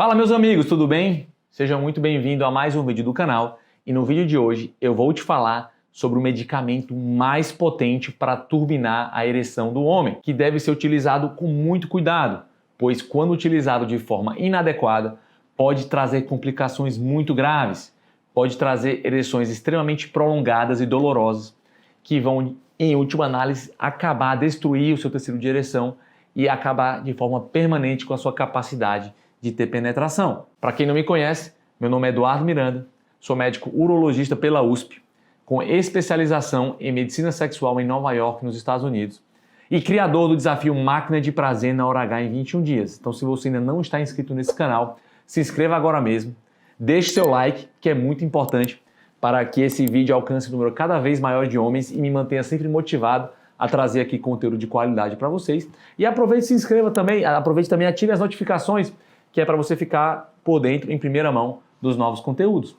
Fala meus amigos, tudo bem? Sejam muito bem-vindos a mais um vídeo do canal e no vídeo de hoje eu vou te falar sobre o medicamento mais potente para turbinar a ereção do homem, que deve ser utilizado com muito cuidado, pois quando utilizado de forma inadequada pode trazer complicações muito graves, pode trazer ereções extremamente prolongadas e dolorosas que vão, em última análise, acabar a destruir o seu tecido de ereção e acabar de forma permanente com a sua capacidade de ter penetração. Para quem não me conhece, meu nome é Eduardo Miranda, sou médico urologista pela USP, com especialização em medicina sexual em Nova York, nos Estados Unidos, e criador do desafio Máquina de Prazer na Hora H em 21 dias. Então, se você ainda não está inscrito nesse canal, se inscreva agora mesmo, deixe seu like, que é muito importante para que esse vídeo alcance um número cada vez maior de homens e me mantenha sempre motivado a trazer aqui conteúdo de qualidade para vocês. E aproveite e se inscreva também, aproveite também e ative as notificações, que é para você ficar por dentro, em primeira mão, dos novos conteúdos.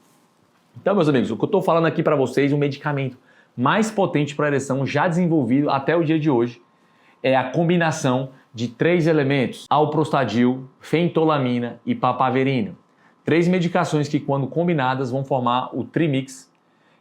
Então, meus amigos, o que eu estou falando aqui para vocês, o medicamento mais potente para ereção já desenvolvido até o dia de hoje, é a combinação de 3 elementos: alprostadil, fentolamina e papaverina. 3 medicações que, quando combinadas, vão formar o trimix,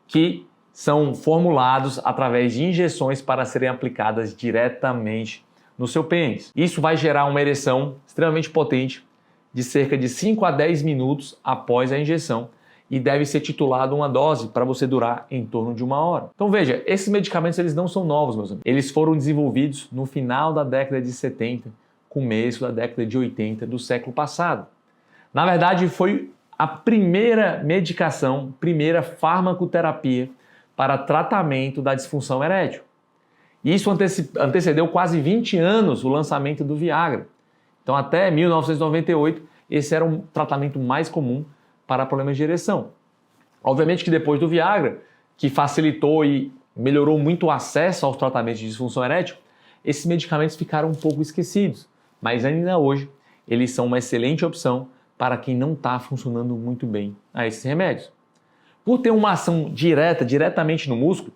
que são formulados através de injeções para serem aplicadas diretamente no seu pênis. Isso vai gerar uma ereção extremamente potente, de cerca de 5 a 10 minutos após a injeção, e deve ser titulado uma dose para você durar em torno de 1 hora. Então veja, esses medicamentos eles não são novos, meus amigos. Eles foram desenvolvidos no final da década de 70, começo da década de 80 do século passado. Na verdade, foi a primeira medicação, primeira farmacoterapia para tratamento da disfunção erétil. Isso antecedeu quase 20 anos o lançamento do Viagra. Então, até 1998, esse era um tratamento mais comum para problemas de ereção. Obviamente que depois do Viagra, que facilitou e melhorou muito o acesso aos tratamentos de disfunção erétil, esses medicamentos ficaram um pouco esquecidos. Mas ainda hoje, eles são uma excelente opção para quem não está funcionando muito bem a esses remédios. Por ter uma ação diretamente no músculo,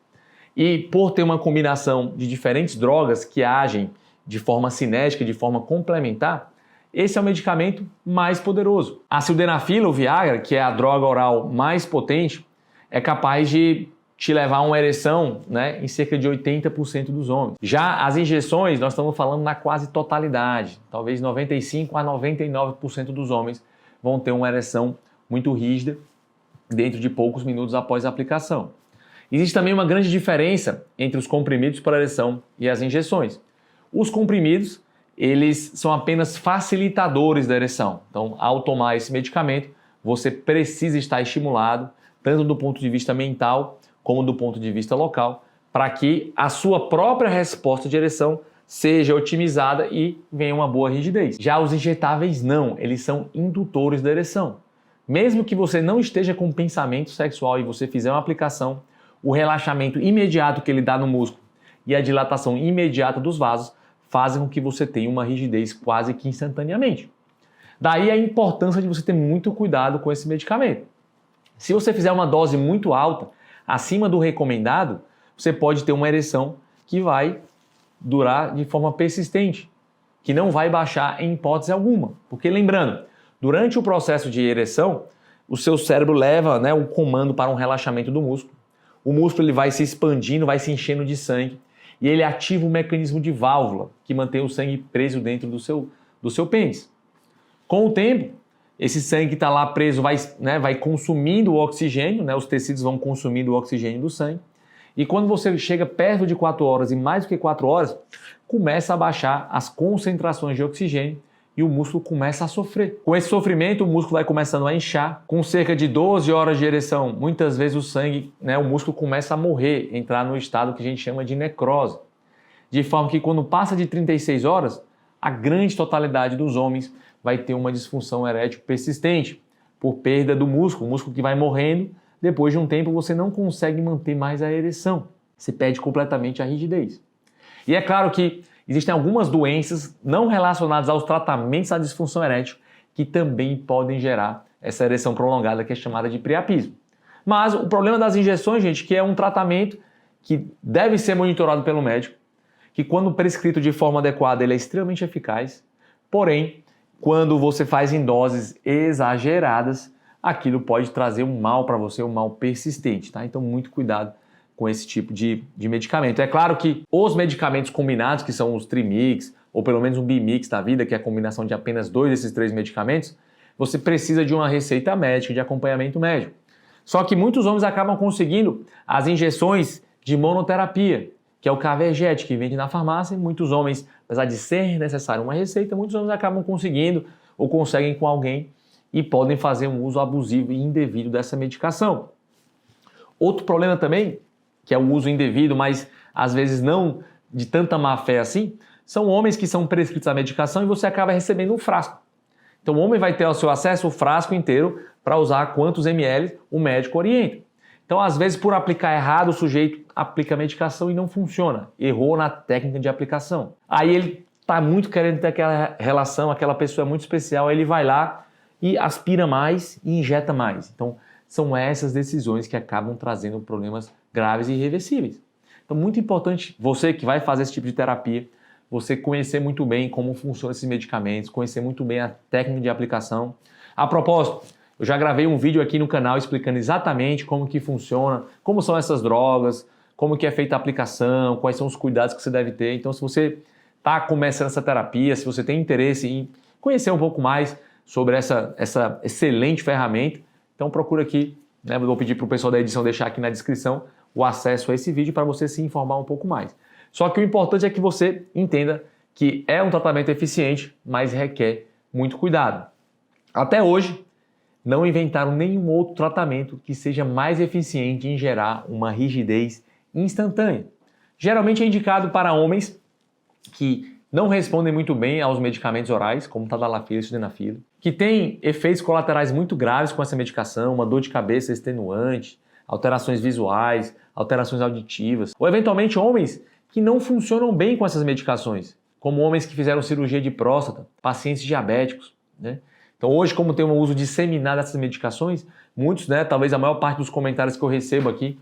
e por ter uma combinação de diferentes drogas que agem de forma cinética, de forma complementar, esse é o medicamento mais poderoso. A sildenafila, o Viagra, que é a droga oral mais potente, é capaz de te levar a uma ereção, em cerca de 80% dos homens. Já as injeções, nós estamos falando na quase totalidade. Talvez 95% a 99% dos homens vão ter uma ereção muito rígida dentro de poucos minutos após a aplicação. Existe também uma grande diferença entre os comprimidos para ereção e as injeções. Os comprimidos, eles são apenas facilitadores da ereção. Então, ao tomar esse medicamento, você precisa estar estimulado, tanto do ponto de vista mental como do ponto de vista local, para que a sua própria resposta de ereção seja otimizada e venha uma boa rigidez. Já os injetáveis não, eles são indutores da ereção. Mesmo que você não esteja com pensamento sexual e você fizer uma aplicação, o relaxamento imediato que ele dá no músculo e a dilatação imediata dos vasos fazem com que você tenha uma rigidez quase que instantaneamente. Daí a importância de você ter muito cuidado com esse medicamento. Se você fizer uma dose muito alta, acima do recomendado, você pode ter uma ereção que vai durar de forma persistente, que não vai baixar em hipótese alguma. Porque lembrando, durante o processo de ereção, o seu cérebro leva o comando para um relaxamento do músculo. O músculo ele vai se expandindo, vai se enchendo de sangue, e ele ativa um mecanismo de válvula que mantém o sangue preso dentro do seu pênis. Com o tempo, esse sangue que está lá preso vai consumindo o oxigênio, os tecidos vão consumindo o oxigênio do sangue, e quando você chega perto de 4 horas e mais do que 4 horas, começa a baixar as concentrações de oxigênio e o músculo começa a sofrer. Com esse sofrimento, o músculo vai começando a inchar. Com cerca de 12 horas de ereção, muitas vezes o sangue, o músculo começa a morrer, entrar no estado que a gente chama de necrose. De forma que quando passa de 36 horas, a grande totalidade dos homens vai ter uma disfunção erétil persistente, por perda do músculo, o músculo que vai morrendo. Depois de um tempo, você não consegue manter mais a ereção. Você perde completamente a rigidez. E é claro que existem algumas doenças não relacionadas aos tratamentos da disfunção erétil que também podem gerar essa ereção prolongada que é chamada de priapismo. Mas o problema das injeções, gente, que é um tratamento que deve ser monitorado pelo médico, que quando prescrito de forma adequada ele é extremamente eficaz, porém quando você faz em doses exageradas, aquilo pode trazer um mal para você, um mal persistente, tá? Então, muito cuidado com esse tipo de medicamento. É claro que os medicamentos combinados, que são os Trimix, ou pelo menos um Bimix da vida, que é a combinação de apenas 2 desses 3 medicamentos, você precisa de uma receita médica, de acompanhamento médico. Só que muitos homens acabam conseguindo as injeções de monoterapia, que é o Caverjet, que vende na farmácia, e muitos homens, apesar de ser necessário uma receita, muitos homens acabam conseguindo ou conseguem com alguém e podem fazer um uso abusivo e indevido dessa medicação. Outro problema também, que é o uso indevido, mas às vezes não de tanta má fé assim, são homens que são prescritos a medicação e você acaba recebendo um frasco. Então o homem vai ter ao seu acesso o frasco inteiro para usar quantos ml o médico orienta. Então às vezes por aplicar errado o sujeito aplica a medicação e não funciona, errou na técnica de aplicação. Aí ele está muito querendo ter aquela relação, aquela pessoa é muito especial, aí ele vai lá e aspira mais e injeta mais. Então são essas decisões que acabam trazendo problemas graves e irreversíveis. Então muito importante você que vai fazer esse tipo de terapia, você conhecer muito bem como funcionam esses medicamentos, conhecer muito bem a técnica de aplicação. A propósito, eu já gravei um vídeo aqui no canal explicando exatamente como que funciona, como são essas drogas, como que é feita a aplicação, quais são os cuidados que você deve ter. Então, se você está começando essa terapia, se você tem interesse em conhecer um pouco mais sobre essa excelente ferramenta, então procura aqui, né? Vou pedir para o pessoal da edição deixar aqui na descrição o acesso a esse vídeo para você se informar um pouco mais. Só que o importante é que você entenda que é um tratamento eficiente, mas requer muito cuidado. Até hoje, não inventaram nenhum outro tratamento que seja mais eficiente em gerar uma rigidez instantânea. Geralmente é indicado para homens que não respondem muito bem aos medicamentos orais, como tadalafila e sildenafila, que têm efeitos colaterais muito graves com essa medicação, uma dor de cabeça extenuante, alterações visuais, alterações auditivas, ou eventualmente homens que não funcionam bem com essas medicações, como homens que fizeram cirurgia de próstata, pacientes diabéticos, né? Então hoje, como tem um uso disseminado dessas medicações, muitos, né, talvez a maior parte dos comentários que eu recebo aqui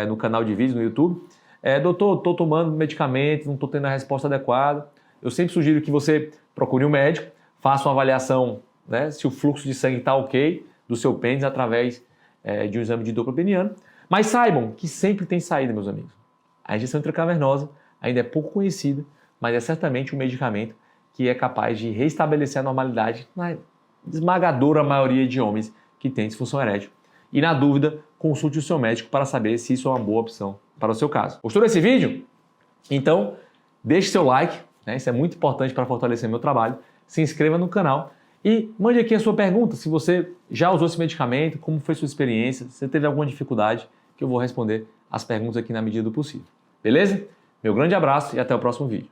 no canal de vídeos no YouTube, doutor, estou tomando medicamento, não estou tendo a resposta adequada. Eu sempre sugiro que você procure um médico, faça uma avaliação, né, se o fluxo de sangue está ok do seu pênis através de um exame de duplo peniano. Mas saibam que sempre tem saída, meus amigos. A injeção intracavernosa ainda é pouco conhecida, mas é certamente um medicamento que é capaz de restabelecer a normalidade na esmagadora maioria de homens que têm disfunção erétil. E na dúvida, consulte o seu médico para saber se isso é uma boa opção para o seu caso. Gostou desse vídeo? Então, deixe seu like, né? Isso é muito importante para fortalecer meu trabalho. Se inscreva no canal e mande aqui a sua pergunta, se você já usou esse medicamento, como foi sua experiência, se você teve alguma dificuldade, que eu vou responder as perguntas aqui na medida do possível. Beleza? Meu grande abraço e até o próximo vídeo.